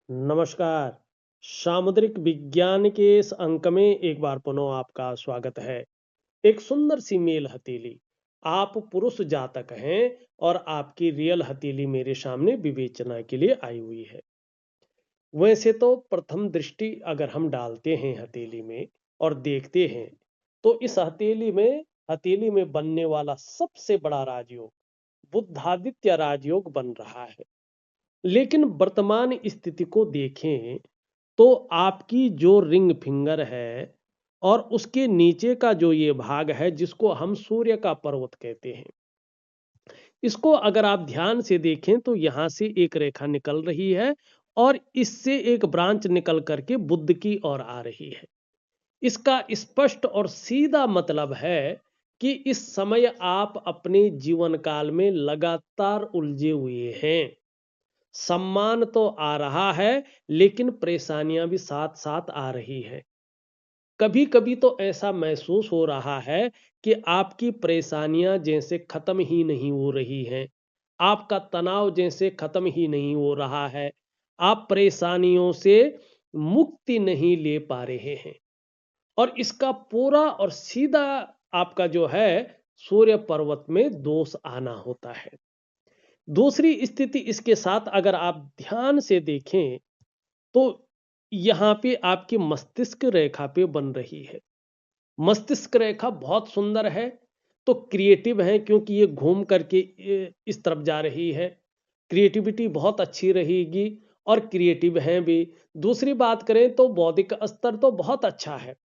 नमस्कार। सामुद्रिक विज्ञान के इस अंक में एक बार पुनः आपका स्वागत है। एक सुंदर सी मेल हथेली। आप पुरुष जातक हैं और आपकी रियल हथेली मेरे सामने विवेचना के लिए आई हुई है। वैसे तो प्रथम दृष्टि अगर हम डालते हैं हथेली में और देखते हैं तो इस हथेली में बनने वाला सबसे बड़ा राजयोग बुद्धादित्य राजयोग बन रहा है। लेकिन वर्तमान स्थिति को देखें तो आपकी जो रिंग फिंगर है और उसके नीचे का जो ये भाग है जिसको हम सूर्य का पर्वत कहते हैं, इसको अगर आप ध्यान से देखें तो यहां से एक रेखा निकल रही है और इससे एक ब्रांच निकल करके बुध की ओर आ रही है। इसका स्पष्ट और सीधा मतलब है कि इस समय आप अपने जीवन काल में लगातार उलझे हुए हैं। सम्मान तो आ रहा है लेकिन परेशानियां भी साथ साथ आ रही है। कभी कभी तो ऐसा महसूस हो रहा है कि आपकी परेशानियां जैसे खत्म ही नहीं हो रही हैं। आपका तनाव जैसे खत्म ही नहीं हो रहा है। आप परेशानियों से मुक्ति नहीं ले पा रहे हैं और इसका पूरा और सीधा आपका जो है सूर्य पर्वत में दोष आना होता है। दूसरी स्थिति इसके साथ अगर आप ध्यान से देखें तो यहाँ पे आपकी मस्तिष्क रेखा पे बन रही है। मस्तिष्क रेखा बहुत सुंदर है, तो क्रिएटिव है क्योंकि ये घूम करके इस तरफ जा रही है। क्रिएटिविटी बहुत अच्छी रहेगी और क्रिएटिव हैं भी। दूसरी बात करें तो बौद्धिक स्तर तो बहुत अच्छा है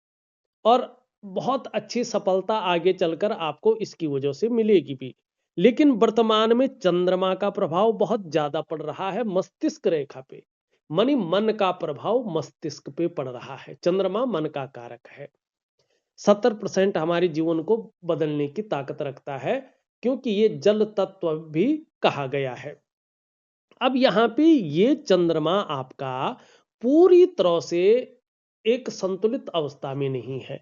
और बहुत अच्छी सफलता आगे चलकर आपको इसकी वजह से मिलेगी भी। लेकिन वर्तमान में चंद्रमा का प्रभाव बहुत ज्यादा पड़ रहा है मस्तिष्क रेखा पे। मनी मन का प्रभाव मस्तिष्क पे पड़ रहा है। चंद्रमा मन का कारक है। 70% हमारे जीवन को बदलने की ताकत रखता है क्योंकि ये जल तत्व भी कहा गया है। अब यहाँ पे ये चंद्रमा आपका पूरी तरह से एक संतुलित अवस्था में नहीं है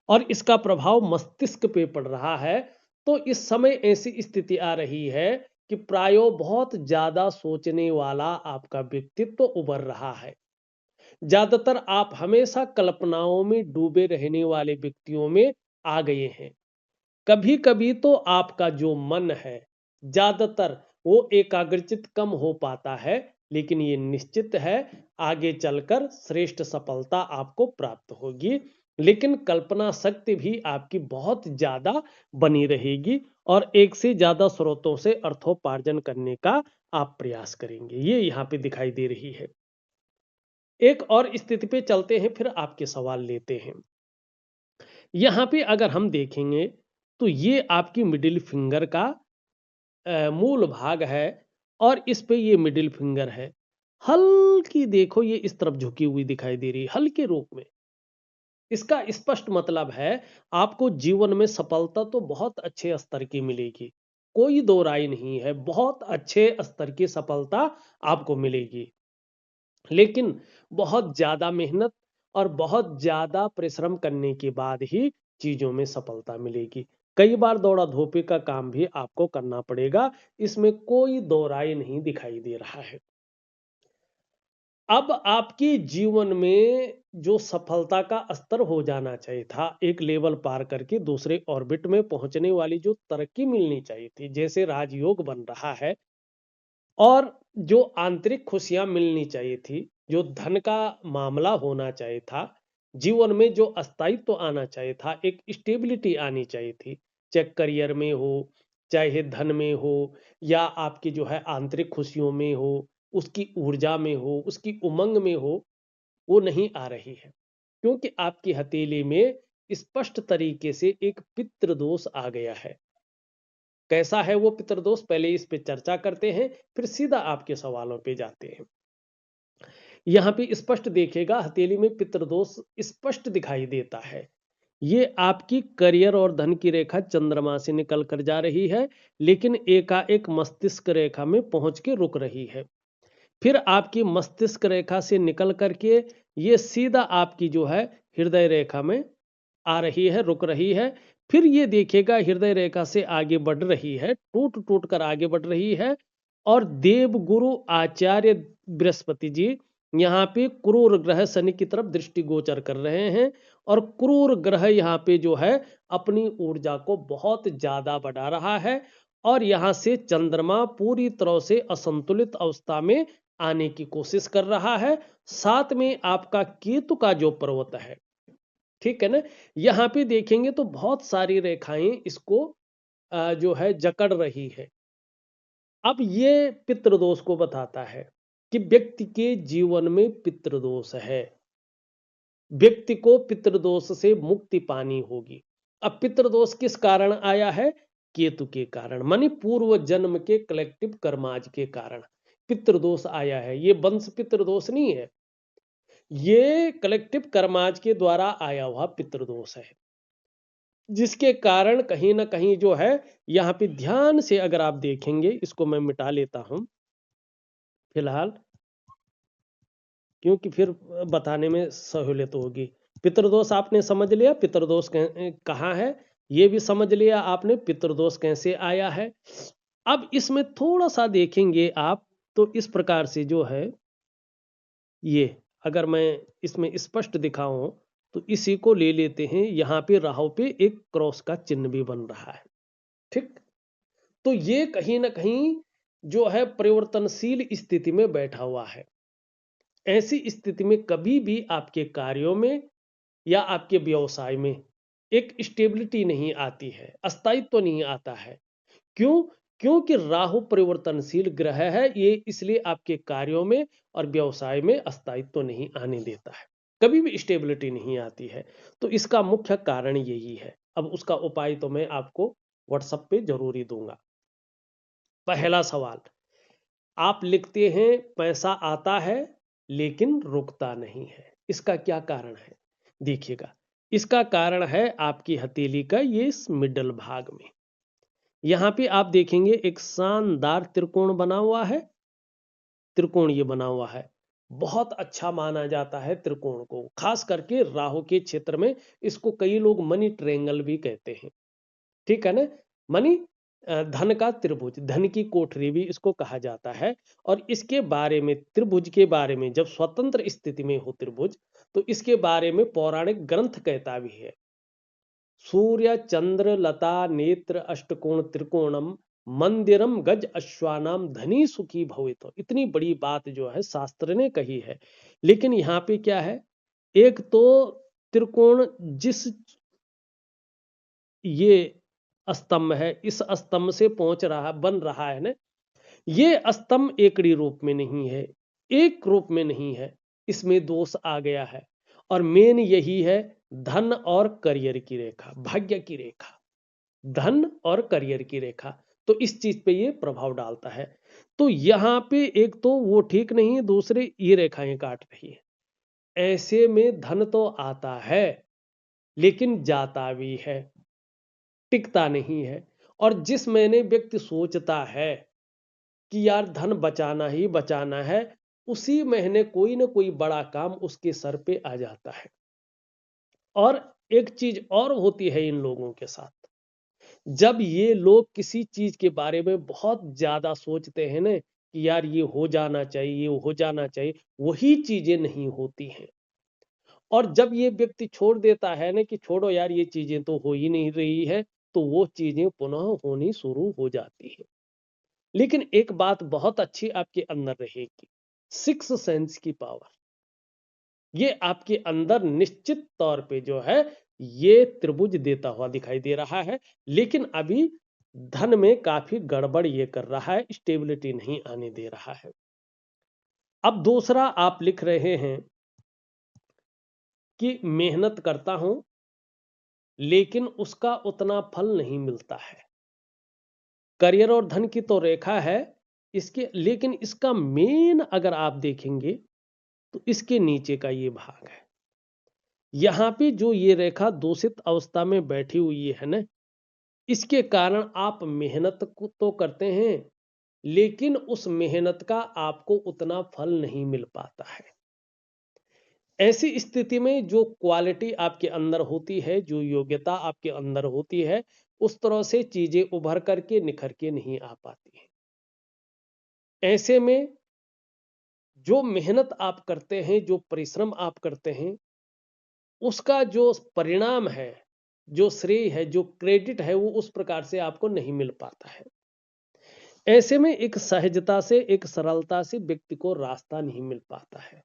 और इसका प्रभाव मस्तिष्क पे पड़ रहा है। तो इस समय ऐसी स्थिति आ रही है कि प्रायो बहुत ज्यादा सोचने वाला आपका व्यक्तित्व उभर रहा है। ज्यादातर आप हमेशा कल्पनाओं में डूबे रहने वाले व्यक्तियों में आ गए हैं। कभी कभी तो आपका जो मन है ज्यादातर वो एकाग्रचित कम हो पाता है, लेकिन ये निश्चित है आगे चलकर श्रेष्ठ सफलता आपको प्राप्त होगी। लेकिन कल्पना शक्ति भी आपकी बहुत ज्यादा बनी रहेगी और एक से ज्यादा स्रोतों से अर्थोपार्जन करने का आप प्रयास करेंगे, ये यहाँ पे दिखाई दे रही है। एक और स्थिति पे चलते हैं, फिर आपके सवाल लेते हैं। यहाँ पे अगर हम देखेंगे तो ये आपकी मिडिल फिंगर का मूल भाग है और इस पे ये मिडिल फिंगर है। हल्की देखो ये इस तरफ झुकी हुई दिखाई दे रही है हल्के रूप में। इसका स्पष्ट मतलब है आपको जीवन में सफलता तो बहुत अच्छे स्तर की मिलेगी, कोई दो राय नहीं है, बहुत अच्छे स्तर की सफलता आपको मिलेगी। लेकिन बहुत ज्यादा मेहनत और बहुत ज्यादा परिश्रम करने के बाद ही चीजों में सफलता मिलेगी। कई बार दौड़ा धोपी का काम भी आपको करना पड़ेगा, इसमें कोई दो राय नहीं दिखाई दे रहा है। अब आपके जीवन में जो सफलता का स्तर हो जाना चाहिए था, एक लेवल पार करके दूसरे ऑर्बिट में पहुंचने वाली जो तरक्की मिलनी चाहिए थी, जैसे राजयोग बन रहा है और जो आंतरिक खुशियां मिलनी चाहिए थी, जो धन का मामला होना चाहिए था, जीवन में जो स्थायित्व आना चाहिए था, एक स्टेबिलिटी आनी चाहिए थी, चाहे करियर में हो, चाहे धन में हो, या आपकी जो है आंतरिक खुशियों में हो, उसकी ऊर्जा में हो, उसकी उमंग में हो, वो नहीं आ रही है क्योंकि आपकी हथेली में स्पष्ट तरीके से एक पितृ दोष आ गया है। कैसा है वो पितृदोष, पहले इस पे चर्चा करते हैं, फिर सीधा आपके सवालों पे जाते हैं। यहाँ पे स्पष्ट देखिएगा हथेली में पितृदोष स्पष्ट दिखाई देता है। ये आपकी करियर और धन की रेखा चंद्रमा से निकल कर जा रही है, लेकिन एकाएक मस्तिष्क रेखा में पहुंच के रुक रही है। फिर आपकी मस्तिष्क रेखा से निकल करके ये सीधा आपकी जो है हृदय रेखा में आ रही है, रुक रही है। फिर ये देखिएगा हृदय रेखा से आगे बढ़ रही है, टूट टूट कर आगे बढ़ रही है और देवगुरु आचार्य बृहस्पति जी यहाँ पे क्रूर ग्रह शनि की तरफ दृष्टि गोचर कर रहे हैं और क्रूर ग्रह यहाँ पे जो है अपनी ऊर्जा को बहुत ज्यादा बढ़ा रहा है और यहाँ से चंद्रमा पूरी तरह से असंतुलित अवस्था में आने की कोशिश कर रहा है। साथ में आपका केतु का जो पर्वत है, ठीक है ना, यहाँ पे देखेंगे तो बहुत सारी रेखाएं इसको जो है जकड़ रही है। अब ये पितृदोष को बताता है कि व्यक्ति के जीवन में पितृदोष है, व्यक्ति को पितृदोष से मुक्ति पानी होगी। अब पितृदोष किस कारण आया है? केतु के कारण, मानी पूर्व जन्म के कलेक्टिव कर्माज के कारण पितृदोष आया है। ये वंश पितृदोष नहीं है, ये कलेक्टिव कर्माज के द्वारा आया हुआ पितृदोष है, जिसके कारण कहीं ना कहीं जो है यहाँ पे ध्यान से अगर आप देखेंगे, इसको मैं मिटा लेता हूं फिलहाल, क्योंकि फिर बताने में सहूलियत होगी। पितृदोष आपने समझ लिया, पितृदोष कहाँ है ये भी समझ लिया आपने, पितृदोष कैसे आया है। अब इसमें थोड़ा सा देखेंगे आप तो इस प्रकार से जो है, ये अगर मैं इसमें स्पष्ट दिखाऊं तो इसी को ले लेते हैं। यहाँ पे राहु पे एक क्रॉस का चिन्ह भी बन रहा है, ठीक। तो ये कहीं ना कहीं जो है परिवर्तनशील स्थिति में बैठा हुआ है। ऐसी स्थिति में कभी भी आपके कार्यों में या आपके व्यवसाय में एक स्टेबिलिटी नहीं आती है, अस्थायित्व नहीं आता है। क्यों? क्योंकि राहु परिवर्तनशील ग्रह है, ये इसलिए आपके कार्यों में और व्यवसाय में अस्थायित्व नहीं आने देता है, कभी भी स्टेबिलिटी नहीं आती है। तो इसका मुख्य कारण यही है। अब उसका उपाय तो मैं आपको व्हाट्सएप पे जरूरी दूंगा। पहला सवाल, आप लिखते हैं पैसा आता है लेकिन रुकता नहीं है, इसका क्या कारण है? देखिएगा, इसका कारण है आपकी हथेली का ये इस मिडल भाग में, यहां पे आप देखेंगे एक शानदार त्रिकोण बना हुआ है। त्रिकोण ये बना हुआ है, बहुत अच्छा माना जाता है त्रिकोण को, खास करके राहु के क्षेत्र में। इसको कई लोग मनी ट्रायंगल भी कहते हैं, ठीक है ना। मनी धन का त्रिभुज, धन की कोठरी भी इसको कहा जाता है। और इसके बारे में, त्रिभुज के बारे में, जब स्वतंत्र स्थिति में हो त्रिभुज, तो इसके बारे में पौराणिक ग्रंथ कहता भी है, सूर्य चंद्र लता नेत्र अष्टकोण त्रिकोणम मंदिरम गज अश्वानाम धनी सुखी भवितो। इतनी बड़ी बात जो है शास्त्र ने कही है। लेकिन यहाँ पे क्या है, एक तो त्रिकोण जिस ये स्तंभ है, इस स्तंभ से पहुंच रहा, बन रहा है ना, ये स्तंभ एकड़ी रूप में नहीं है, एक रूप में नहीं है, इसमें दोष आ गया है। और मेन यही है, धन और करियर की रेखा, भाग्य की रेखा, धन और करियर की रेखा, तो इस चीज पे ये प्रभाव डालता है। तो यहां पे एक तो वो ठीक नहीं है, दूसरे ये रेखाएं काट रही है। ऐसे में धन तो आता है लेकिन जाता भी है, टिकता नहीं है। और जिस महीने व्यक्ति सोचता है कि यार धन बचाना ही बचाना है, उसी महीने कोई ना कोई बड़ा काम उसके सर पे आ जाता है। और एक चीज और होती है इन लोगों के साथ, जब ये लोग किसी चीज के बारे में बहुत ज्यादा सोचते हैं ना कि यार ये हो जाना चाहिए, ये हो जाना चाहिए, वही चीजें नहीं होती हैं। और जब ये व्यक्ति छोड़ देता है ना कि छोड़ो यार ये चीजें तो हो ही नहीं रही है, तो वो चीजें पुनः होनी शुरू हो जाती है। लेकिन एक बात बहुत अच्छी आपके अंदर रहेगी, सिक्स सेंस की पावर, ये आपके अंदर निश्चित तौर पे जो है ये त्रिभुज देता हुआ दिखाई दे रहा है। लेकिन अभी धन में काफी गड़बड़ ये कर रहा है, स्टेबिलिटी नहीं आने दे रहा है। अब दूसरा, आप लिख रहे हैं कि मेहनत करता हूं लेकिन उसका उतना फल नहीं मिलता है। करियर और धन की तो रेखा है इसके, लेकिन इसका मेन अगर आप देखेंगे तो इसके नीचे का ये भाग है, यहां पे जो ये रेखा दूषित अवस्था में बैठी हुई है ना, इसके कारण आप मेहनत को तो करते हैं लेकिन उस मेहनत का आपको उतना फल नहीं मिल पाता है। ऐसी स्थिति में जो क्वालिटी आपके अंदर होती है, जो योग्यता आपके अंदर होती है, उस तरह से चीजें उभर करके निखर के नहीं आ पाती है। ऐसे में जो मेहनत आप करते हैं, जो परिश्रम आप करते हैं, उसका जो परिणाम है, जो श्रेय है, जो क्रेडिट है, वो उस प्रकार से आपको नहीं मिल पाता है। ऐसे में एक सहजता से, एक सरलता से व्यक्ति को रास्ता नहीं मिल पाता है।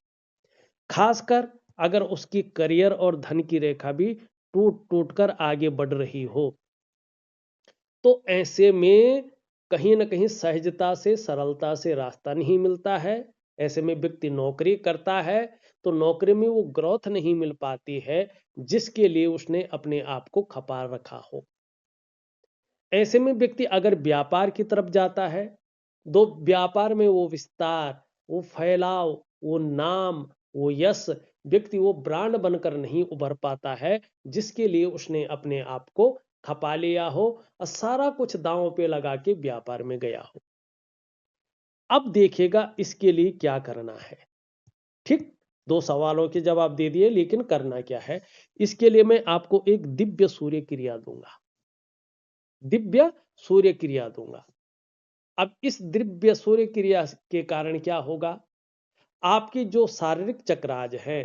खासकर अगर उसकी करियर और धन की रेखा भी टूट टूट कर आगे बढ़ रही हो, तो ऐसे में कहीं ना कहीं सहजता से, सरलता से रास्ता नहीं मिलता है। ऐसे में व्यक्ति नौकरी करता है तो नौकरी में वो ग्रोथ नहीं मिल पाती है जिसके लिए उसने अपने आप को खपा रखा हो। ऐसे में व्यक्ति अगर व्यापार की तरफ जाता है तो व्यापार में वो विस्तार, वो फैलाव, वो नाम, वो यश, व्यक्ति वो ब्रांड बनकर नहीं उभर पाता है जिसके लिए उसने अपने आप को खपा लिया हो और सारा कुछ दांव पे लगा के व्यापार में गया हो। अब देखिएगा इसके लिए क्या करना है। ठीक, दो सवालों के जवाब दे दिए, लेकिन करना क्या है इसके लिए मैं आपको एक दिव्य सूर्य क्रिया दूंगा। दिव्य सूर्य क्रिया दूंगा। अब इस दिव्य सूर्य क्रिया के कारण क्या होगा, आपकी जो शारीरिक चक्राज है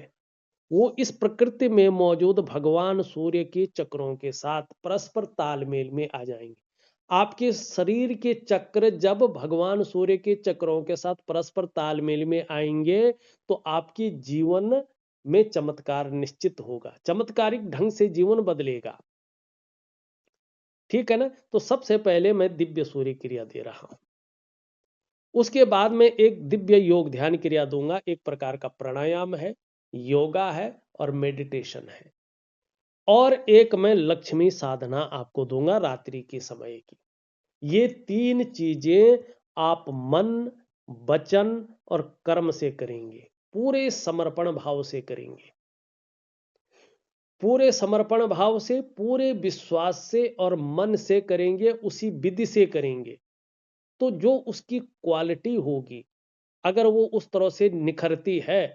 वो इस प्रकृति में मौजूद भगवान सूर्य के चक्रों के साथ परस्पर तालमेल में आ जाएंगे। आपके शरीर के चक्र जब भगवान सूर्य के चक्रों के साथ परस्पर तालमेल में आएंगे तो आपके जीवन में चमत्कार निश्चित होगा, चमत्कारिक ढंग से जीवन बदलेगा। ठीक है ना। तो सबसे पहले मैं दिव्य सूर्य क्रिया दे रहा हूं, उसके बाद में एक दिव्य योग ध्यान क्रिया दूंगा। एक प्रकार का प्राणायाम है, योगा है और मेडिटेशन है, और एक मैं लक्ष्मी साधना आपको दूंगा रात्रि के समय की। ये तीन चीजें आप मन, वचन और कर्म से करेंगे, पूरे समर्पण भाव से करेंगे, पूरे समर्पण भाव से, पूरे विश्वास से और मन से करेंगे, उसी विधि से करेंगे। तो जो उसकी क्वालिटी होगी, अगर वो उस तरह से निखरती है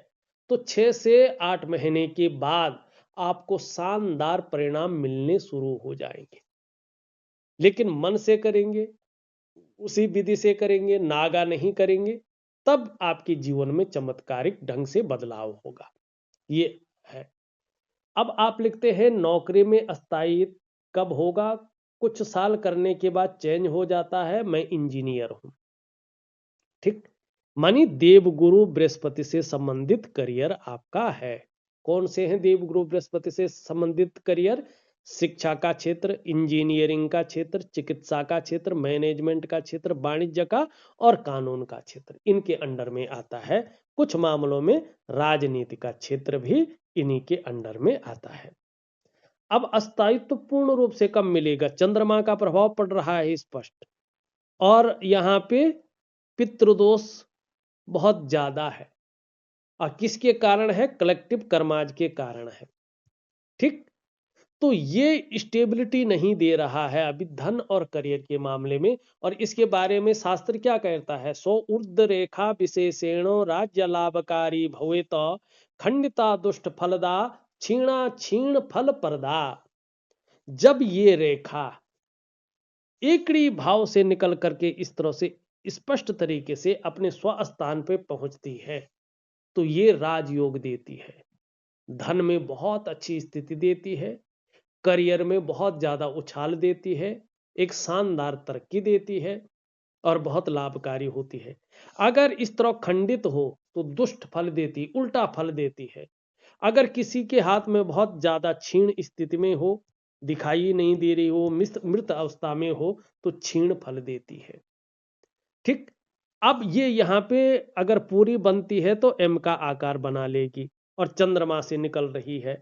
तो 6 से 8 महीने के बाद आपको शानदार परिणाम मिलने शुरू हो जाएंगे। लेकिन मन से करेंगे, उसी विधि से करेंगे, नागा नहीं करेंगे, तब आपके जीवन में चमत्कारिक ढंग से बदलाव होगा। ये है। अब आप लिखते हैं नौकरी में स्थायित्व कब होगा, कुछ साल करने के बाद चेंज हो जाता है, मैं इंजीनियर हूं। ठीक, मानी देवगुरु बृहस्पति से संबंधित करियर आपका है। कौन से हैं देवगुरु बृहस्पति से संबंधित करियर? शिक्षा का क्षेत्र, इंजीनियरिंग का क्षेत्र, चिकित्सा का क्षेत्र, मैनेजमेंट का क्षेत्र, वाणिज्य का और कानून का क्षेत्र, इनके अंडर में आता है। कुछ मामलों में राजनीति का क्षेत्र भी इन्हीं के अंडर में आता है। अब अस्थायित्व पूर्ण रूप से कब मिलेगा? चंद्रमा का प्रभाव पड़ रहा है स्पष्ट, और यहाँ पे पितृदोष बहुत ज्यादा है, और किसके कारण है? कलेक्टिव कर्माज के कारण है। ठीक, तो ये स्टेबिलिटी नहीं दे रहा है अभी धन और करियर के मामले में। और इसके बारे में शास्त्र क्या कहता है? सो ऊर्ध रेखा विशेषेण राज्य लाभकारी भवेत खंडिता दुष्ट फलदा क्षीणा क्षीण फल परदा। जब ये रेखा एकड़ी भाव से निकल करके इस तरह से स्पष्ट तरीके से अपने स्वस्थान पे पहुंचती है तो ये राजयोग देती है, धन में बहुत अच्छी स्थिति देती है, करियर में बहुत ज्यादा उछाल देती है, एक शानदार तरक्की देती है और बहुत लाभकारी होती है। अगर इस तरह खंडित हो तो दुष्ट फल देती, उल्टा फल देती है। अगर किसी के हाथ में बहुत ज्यादा क्षीण स्थिति में हो, दिखाई नहीं दे रही हो, मृत अवस्था में हो, तो क्षीण फल देती है। ठीक, अब ये यहाँ पे अगर पूरी बनती है तो एम का आकार बना लेगी और चंद्रमा से निकल रही है।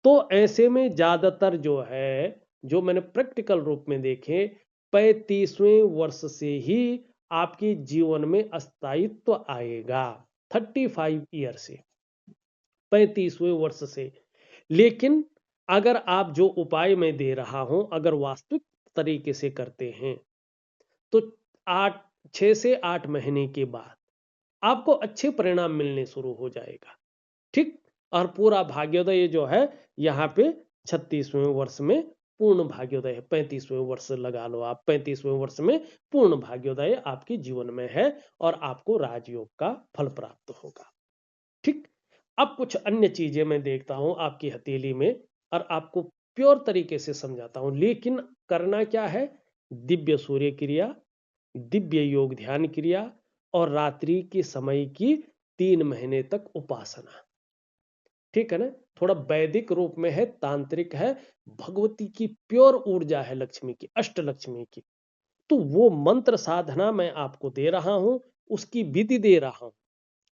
तो ऐसे में ज्यादातर जो है, जो मैंने प्रैक्टिकल रूप में देखे, 35वें वर्ष से ही आपके जीवन में स्थायित्व आएगा। 35 ईयर से, 35वें वर्ष से। लेकिन अगर आप जो उपाय मैं दे रहा हूं अगर वास्तविक तरीके से करते हैं तो 6 से 8 महीने के बाद आपको अच्छे परिणाम मिलने शुरू हो जाएगा। ठीक, और पूरा भाग्योदय जो है यहाँ पे 36वें वर्ष में पूर्ण भाग्योदय है। 35वें वर्ष लगा लो आप, 35वें वर्ष में पूर्ण भाग्योदय आपके जीवन में है और आपको राजयोग का फल प्राप्त होगा। ठीक। अब कुछ अन्य चीजें मैं देखता हूं आपकी हथेली में और आपको प्योर तरीके से समझाता हूं, लेकिन करना क्या है? दिव्य सूर्य क्रिया, दिव्य योग ध्यान क्रिया और रात्रि के समय की 3 महीने तक उपासना। ठीक है ना? थोड़ा वैदिक रूप में है, तांत्रिक है, भगवती की प्योर ऊर्जा है, लक्ष्मी की, अष्ट लक्ष्मी की। तो वो मंत्र साधना मैं आपको दे रहा हूं, उसकी विधि दे रहा हूं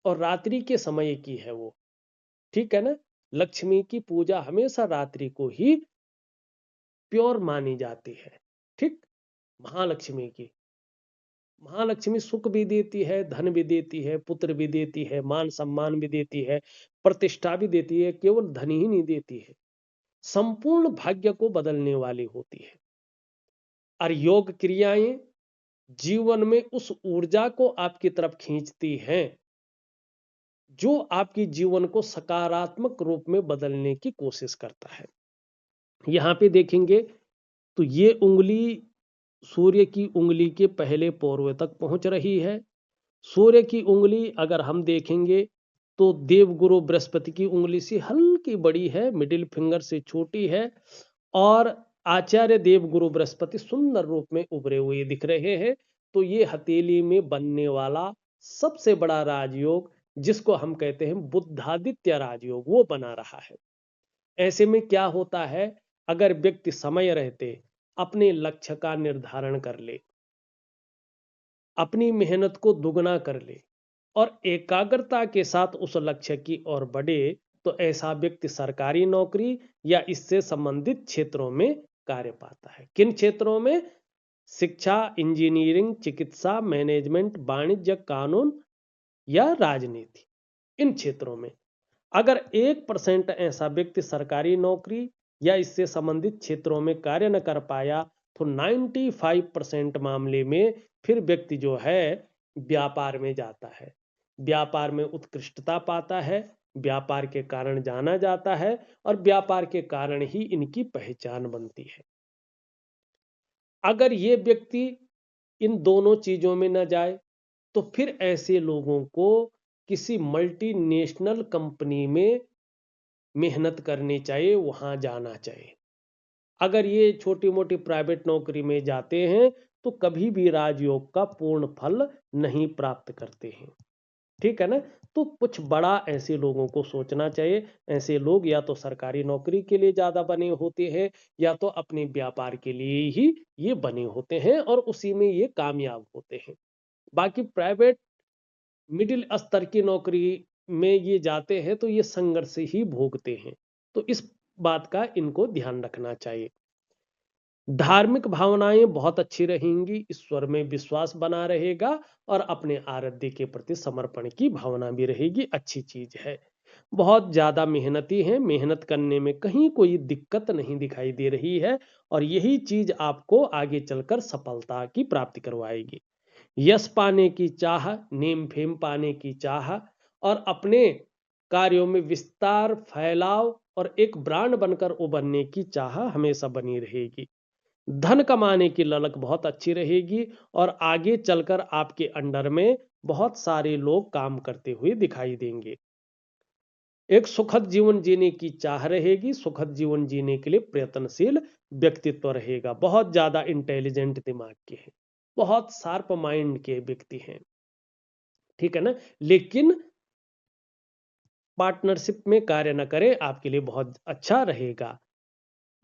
और रात्रि के समय की है वो। ठीक है ना? लक्ष्मी की पूजा हमेशा रात्रि को ही प्योर मानी जाती है। ठीक। महालक्ष्मी की, महालक्ष्मी सुख भी देती है, धन भी देती है, पुत्र भी देती है, मान सम्मान भी देती है, प्रतिष्ठा भी देती है, केवल धन ही नहीं देती है, संपूर्ण भाग्य को बदलने वाली होती है। और योग क्रियाएं जीवन में उस ऊर्जा को आपकी तरफ खींचती हैं जो आपकी जीवन को सकारात्मक रूप में बदलने की कोशिश करता है। यहां पे देखेंगे तो ये उंगली सूर्य की उंगली के पहले पोरवे तक पहुंच रही है। सूर्य की उंगली अगर हम देखेंगे तो देवगुरु बृहस्पति की उंगली से हल्की बड़ी है, मिडिल फिंगर से छोटी है और आचार्य देवगुरु बृहस्पति सुंदर रूप में उभरे हुए दिख रहे हैं। तो ये हथेली में बनने वाला सबसे बड़ा राजयोग, जिसको हम कहते हैं बुद्धादित्य राजयोग, वो बना रहा है। ऐसे में क्या होता है? अगर व्यक्ति समय रहते अपने लक्ष्य का निर्धारण कर ले, अपनी मेहनत को दुगना कर ले और एकाग्रता के साथ उस लक्ष्य की ओर बढ़े, तो ऐसा व्यक्ति सरकारी नौकरी या इससे संबंधित क्षेत्रों में कार्य पाता है। किन क्षेत्रों में? शिक्षा, इंजीनियरिंग, चिकित्सा, मैनेजमेंट, वाणिज्य, कानून या राजनीति, इन क्षेत्रों में। अगर 1% ऐसा व्यक्ति सरकारी नौकरी या इससे संबंधित क्षेत्रों में कार्य न कर पाया, तो 95% मामले में फिर व्यक्ति जो है व्यापार में जाता है, व्यापार में उत्कृष्टता पाता है, व्यापार के कारण जाना जाता है और व्यापार के कारण ही इनकी पहचान बनती है। अगर ये व्यक्ति इन दोनों चीजों में न जाए, तो फिर ऐसे लोगों को किसी मल्टीनेशनल कंपनी में मेहनत करनी चाहिए, वहां जाना चाहिए। अगर ये छोटी मोटी प्राइवेट नौकरी में जाते हैं तो कभी भी राजयोग का पूर्ण फल नहीं प्राप्त करते हैं। ठीक है ना? तो कुछ बड़ा ऐसे लोगों को सोचना चाहिए। ऐसे लोग या तो सरकारी नौकरी के लिए ज्यादा बने होते हैं या तो अपने व्यापार के लिए ही ये बने होते हैं और उसी में ये कामयाब होते हैं। बाकी प्राइवेट मिडिल स्तर की नौकरी में ये जाते हैं तो ये संघर्ष ही भोगते हैं। तो इस बात का इनको ध्यान रखना चाहिए। धार्मिक भावनाएं बहुत अच्छी रहेंगी, ईश्वर में विश्वास बना रहेगा और अपने आराध्य के प्रति समर्पण की भावना भी रहेगी। अच्छी चीज है। बहुत ज्यादा मेहनती हैं, मेहनत करने में कहीं कोई दिक्कत नहीं दिखाई दे रही है और यही चीज आपको आगे चलकर सफलता की प्राप्ति करवाएगी। यश पाने की चाह, नेम फेम पाने की चाह और अपने कार्यों में विस्तार, फैलाव और एक ब्रांड बनकर उभरने की चाह हमेशा बनी रहेगी। धन कमाने की ललक बहुत अच्छी रहेगी और आगे चलकर आपके अंडर में बहुत सारे लोग काम करते हुए दिखाई देंगे। एक सुखद जीवन जीने की चाह रहेगी, सुखद जीवन जीने के लिए प्रयत्नशील व्यक्तित्व रहेगा। बहुत ज्यादा इंटेलिजेंट दिमाग के हैं, बहुत शार्प माइंड के व्यक्ति हैं। ठीक है ना? लेकिन पार्टनरशिप में कार्य न करें, आपके लिए बहुत अच्छा रहेगा।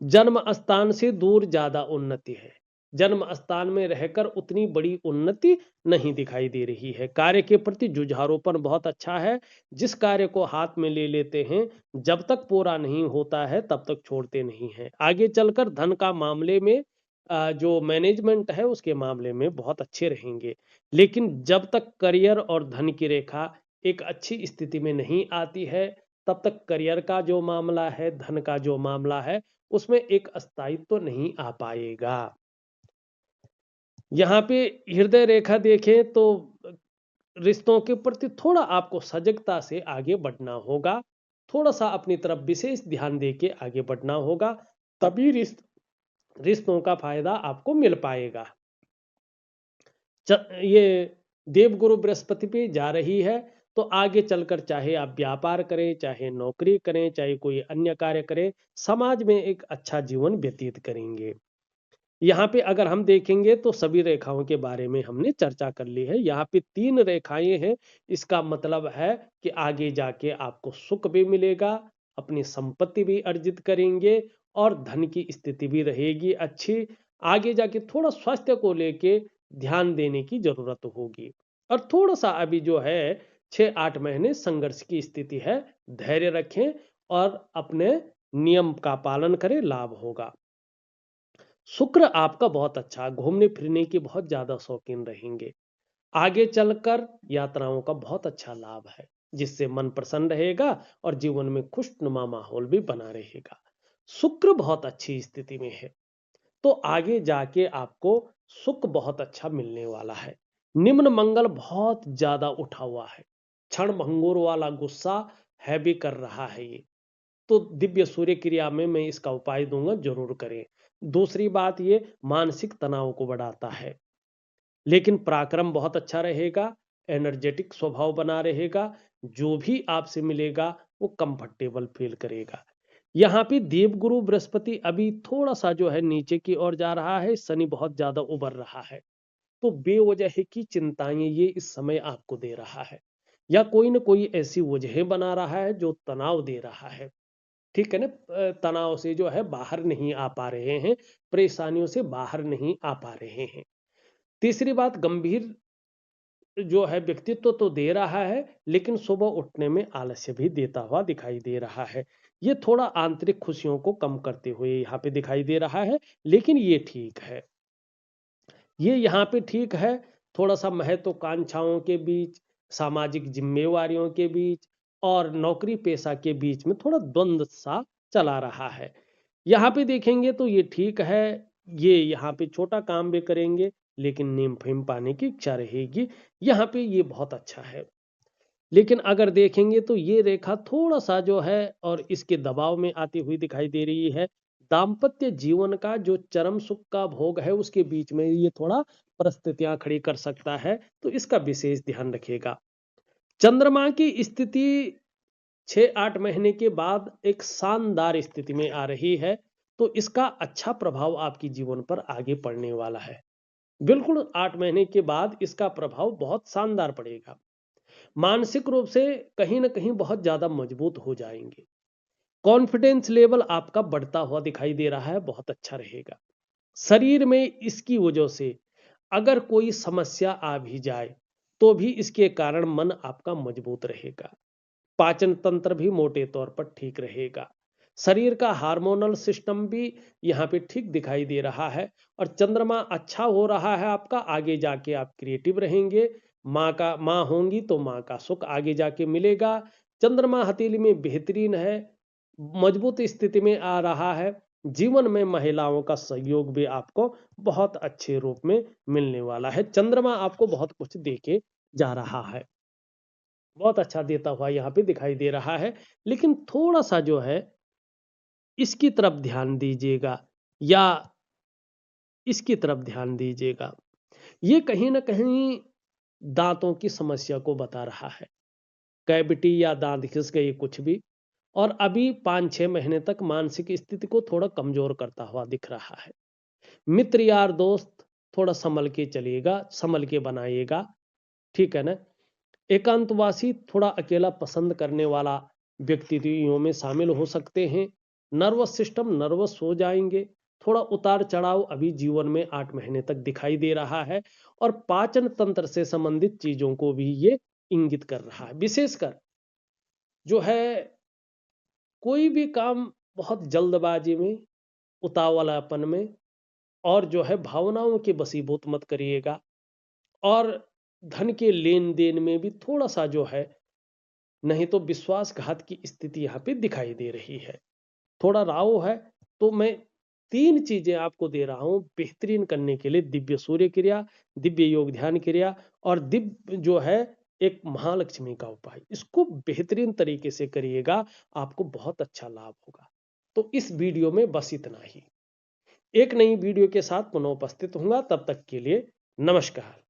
जन्म स्थान से दूर ज्यादा उन्नति है, जन्म स्थान में रहकर उतनी बड़ी उन्नति नहीं दिखाई दे रही है। कार्य के प्रति जुझारूपन बहुत अच्छा है। जिस कार्य को हाथ में ले लेते हैं, जब तक पूरा नहीं होता है तब तक छोड़ते नहीं है। आगे चलकर धन का मामले में जो मैनेजमेंट है उसके मामले में बहुत अच्छे रहेंगे। लेकिन जब तक करियर और धन की रेखा एक अच्छी स्थिति में नहीं आती है, तब तक करियर का जो मामला है, धन का जो मामला है, उसमें एक स्थायित्व तो नहीं आ पाएगा। यहाँ पे हृदय रेखा देखें तो रिश्तों के प्रति थोड़ा आपको सजगता से आगे बढ़ना होगा, थोड़ा सा अपनी तरफ विशेष ध्यान देके आगे बढ़ना होगा, तभी रिश्तों का फायदा आपको मिल पाएगा। ये देवगुरु बृहस्पति पे जा रही है, तो आगे चलकर चाहे आप व्यापार करें, चाहे नौकरी करें, चाहे कोई अन्य कार्य करें, समाज में एक अच्छा जीवन व्यतीत करेंगे। यहाँ पे अगर हम देखेंगे तो सभी रेखाओं के बारे में हमने चर्चा कर ली है। यहाँ पे 3 रेखाएं हैं। इसका मतलब है कि आगे जाके आपको सुख भी मिलेगा, अपनी संपत्ति भी अर्जित करेंगे और धन की स्थिति भी रहेगी अच्छी। आगे जाके थोड़ा स्वास्थ्य को लेके ध्यान देने की जरूरत होगी और थोड़ा सा अभी जो है 6-8 महीने संघर्ष की स्थिति है। धैर्य रखें और अपने नियम का पालन करें, लाभ होगा। शुक्र आपका बहुत अच्छा, घूमने फिरने की बहुत ज्यादा शौकीन रहेंगे। आगे चलकर यात्राओं का बहुत अच्छा लाभ है, जिससे मन प्रसन्न रहेगा और जीवन में खुशनुमा माहौल भी बना रहेगा। शुक्र बहुत अच्छी स्थिति में है, तो आगे जाके आपको सुख बहुत अच्छा मिलने वाला है। निम्न मंगल बहुत ज्यादा उठा हुआ है, क्षण भंगुर वाला गुस्सा है भी कर रहा है ये, तो दिव्य सूर्य क्रिया में मैं इसका उपाय दूंगा, जरूर करें। दूसरी बात, ये मानसिक तनाव को बढ़ाता है, लेकिन पराक्रम बहुत अच्छा रहेगा, एनर्जेटिक स्वभाव बना रहेगा। जो भी आपसे मिलेगा वो कंफर्टेबल फील करेगा। यहाँ पे देवगुरु बृहस्पति अभी थोड़ा सा जो है नीचे की ओर जा रहा है, शनि बहुत ज्यादा उबर रहा है, तो बेवजह की चिंताएं ये इस समय आपको दे रहा है, या कोई ना कोई ऐसी वजह बना रहा है जो तनाव दे रहा है। ठीक है ना, तनाव से जो है बाहर नहीं आ पा रहे हैं, परेशानियों से बाहर नहीं आ पा रहे हैं। तीसरी बात, गंभीर जो है व्यक्तित्व तो दे रहा है, लेकिन सुबह उठने में आलस्य भी देता हुआ दिखाई दे रहा है। ये थोड़ा आंतरिक खुशियों को कम करते हुए यहाँ पे दिखाई दे रहा है, लेकिन ये ठीक है। ये यहाँ पे ठीक है। थोड़ा सा महत्वाकांक्षाओं के बीच, सामाजिक जिम्मेवारियों के बीच और नौकरी पेशा के बीच में थोड़ा द्वंद्व सा चला रहा है। यहाँ पे देखेंगे तो ये ठीक है। ये यहाँ पे छोटा काम भी करेंगे, लेकिन नेम फेम पाने की इच्छा रहेगी। यहाँ पे ये बहुत अच्छा है। लेकिन अगर देखेंगे तो ये रेखा थोड़ा सा जो है और इसके दबाव में आती हुई दिखाई दे रही है। दाम्पत्य जीवन का जो चरम सुख का भोग है, उसके बीच में ये थोड़ा परिस्थितियां खड़ी कर सकता है, तो इसका विशेष ध्यान रखिएगा। चंद्रमा की स्थिति 6-8 महीने के बाद एक शानदार स्थिति में आ रही है, तो इसका अच्छा प्रभाव आपके जीवन पर आगे पड़ने वाला है। बिल्कुल 8 महीने के बाद इसका प्रभाव बहुत शानदार पड़ेगा। मानसिक रूप से कहीं ना कहीं बहुत ज्यादा मजबूत हो जाएंगे। कॉन्फिडेंस लेवल आपका बढ़ता हुआ दिखाई दे रहा है, बहुत अच्छा रहेगा। शरीर में इसकी वजह से अगर कोई समस्या आ भी जाए, तो भी इसके कारण मन आपका मजबूत रहेगा। पाचन तंत्र भी मोटे तौर पर ठीक रहेगा। शरीर का हार्मोनल सिस्टम भी यहाँ पे ठीक दिखाई दे रहा है। और चंद्रमा अच्छा हो रहा है आपका, आगे जाके आप क्रिएटिव रहेंगे। माँ होंगी तो माँ का सुख आगे जाके मिलेगा। चंद्रमा हथेली में बेहतरीन है, मजबूत स्थिति में आ रहा है। जीवन में महिलाओं का सहयोग भी आपको बहुत अच्छे रूप में मिलने वाला है। चंद्रमा आपको बहुत कुछ देके जा रहा है, बहुत अच्छा देता हुआ यहाँ पे दिखाई दे रहा है। लेकिन थोड़ा सा जो है इसकी तरफ ध्यान दीजिएगा, या इसकी तरफ ध्यान दीजिएगा। ये कहीं ना कहीं दांतों की समस्या को बता रहा है। कैविटी या दांत घिस गई कुछ भी, और अभी 5-6 महीने तक मानसिक स्थिति को थोड़ा कमजोर करता हुआ दिख रहा है। मित्र यार दोस्त थोड़ा संभल के चलिएगा, संभल के बनाइएगा। ठीक है ना। एकांतवासी थोड़ा अकेला पसंद करने वाला व्यक्तियों में शामिल हो सकते हैं। नर्वस सिस्टम नर्वस हो जाएंगे। थोड़ा उतार चढ़ाव अभी जीवन में 8 महीने तक दिखाई दे रहा है, और पाचन तंत्र से संबंधित चीजों को भी ये इंगित कर रहा है। विशेषकर जो है कोई भी काम बहुत जल्दबाजी में, उतावलापन में, और जो है भावनाओं के बसीभूत मत करिएगा। और धन के लेन देन में भी थोड़ा सा जो है, नहीं तो विश्वासघात की स्थिति यहाँ पे दिखाई दे रही है। थोड़ा राहु है, तो मैं 3 चीजें आपको दे रहा हूं बेहतरीन करने के लिए। दिव्य सूर्य क्रिया, दिव्य योग ध्यान क्रिया, और दिव्य जो है एक महालक्ष्मी का उपाय, इसको बेहतरीन तरीके से करिएगा, आपको बहुत अच्छा लाभ होगा। तो इस वीडियो में बस इतना ही। एक नई वीडियो के साथ पुनः उपस्थित होऊंगा, तब तक के लिए नमस्कार।